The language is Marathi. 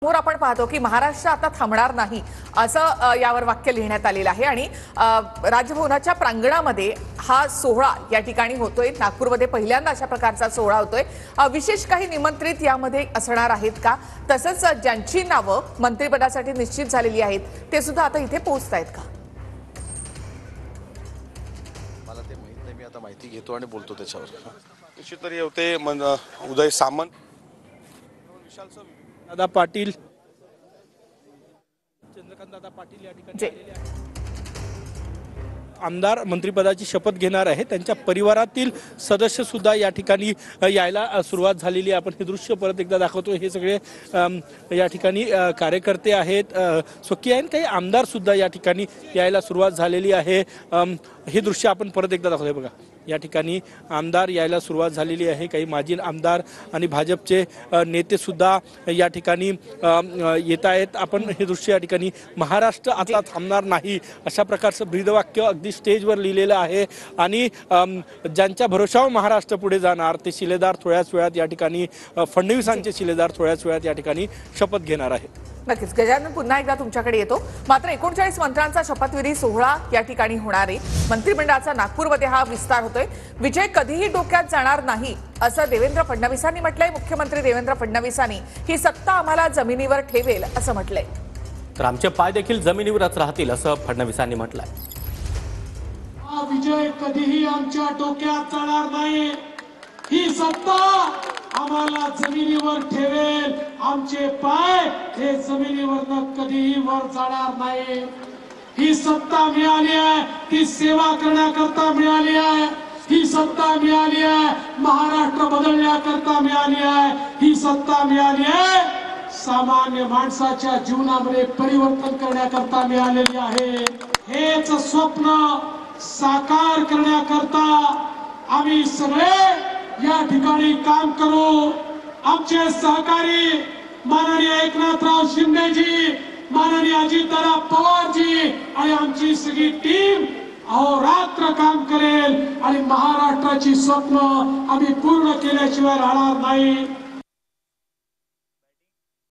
समोर आपण पाहतो की महाराष्ट्र आता थांबणार नाही असं यावर वाक्य लिहिण्यात आलेलं आहे आणि राजभवनाच्या प्रांगणामध्ये हा सोहळा या ठिकाणी होतोय। नागपूरमध्ये पहिल्यांदा अशा प्रकारचा सोहळा होतोय। विशेष काही निमंत्रित यामध्ये असणार आहेत का, तसंच ज्यांची नावं मंत्रिपदासाठी निश्चित झालेली आहेत ते सुद्धा आता इथे पोहोचतायत का? मला ते माहित नाही, मी आता माहिती घेतो आणि बोलतो त्याच्यावर। निश्चित तरी होते उदय सामंत, दादा पाटील, चंद्रकांत दादा पाटील या ठिकाणी आलेले आहेत। आमदार मंत्रिपदाची शपथ घेणार आहे, त्यांच्या परिवारातील सदस्य सुद्धा या ठिकाणी यायला सुरुवात झालेली आहे। आपण हे दृश्य परत एकदा दाखवतो। हे सगळे या ठिकाणी कार्यकर्ते आहेत, स्वकीय आहेत, काही आमदार सुद्धा या ठिकाणी यायला सुरुवात झालेली आहे। हे दृश्य आपण परत एकदा दाखवतोय बघा। या ठिकाणी आमदार यायला सुरुवात झालेली आहे। काही माजी आमदार आणि भाजपचे नेते सुद्धा या ठिकाणी येत आहेत। आपण हे दृश्य या ठिकाणी महाराष्ट्र आता थांबणार नाही अशा प्रकारचं ब्रीदवाक्य अगदी स्टेजवर लिहिलेलं आहे आणि ज्यांच्या भरोशावर महाराष्ट्र पुढे जाणार ते शिलेदार थोड्याच वेळात या ठिकाणी फडणवीसांचे शिलेदार थोड्याच वेळात या ठिकाणी शपथ घेणार आहेत। नक्कीच गजानन, पुन्हा एकदा तुमच्याकडे येतो। मात्र 39 मंत्र्यांचा शपथविधी सोहळा या ठिकाणी होणार आहे। मंत्रिमंडळाचा नागपूरमध्ये हा विस्तार होतोय। विजय कधीही डोक्यात जाणार नाही असं देवेंद्र फडणवीसांनी म्हटलंय। मुख्यमंत्री देवेंद्र फडणवीसांनी ही सत्ता आम्हाला जमिनीवर ठेवेल असं म्हटलंय। तर आमचे पाय देखील जमिनीवरच राहतील असं फडणवीसांनी म्हटलंय। हा विजय कधीही आमच्या डोक्यात जाणार नाही, ही सत्ता आम्हाला जमिनीवर ठेवेल। आमचे पाय हे जमिनीवर कधीही वर जाणार नाही। ही सत्ता मिळाली आहे ती सेवा करण्याकरता मिळाली आहे। ही सत्ता मिळाली आहे महाराष्ट्र बदलण्याकरता मिळाली आहे। ही सत्ता मिळाली आहे सामान्य माणसाच्या जीवनामध्ये परिवर्तन करण्याकरता मिळालेली आहे। हेच स्वप्न साकार करण्याकरता आम्ही सगळे या ठिकाणी काम करू। आमचे सहकारी माननीय एकनाथराव शिंदेजी, माननीय अजितदादा पवारजी आणि आमची सगळी टीम अहोरात्र काम करेल आणि महाराष्ट्राची स्वप्न आम्ही पूर्ण केल्याशिवाय राहणार नाही।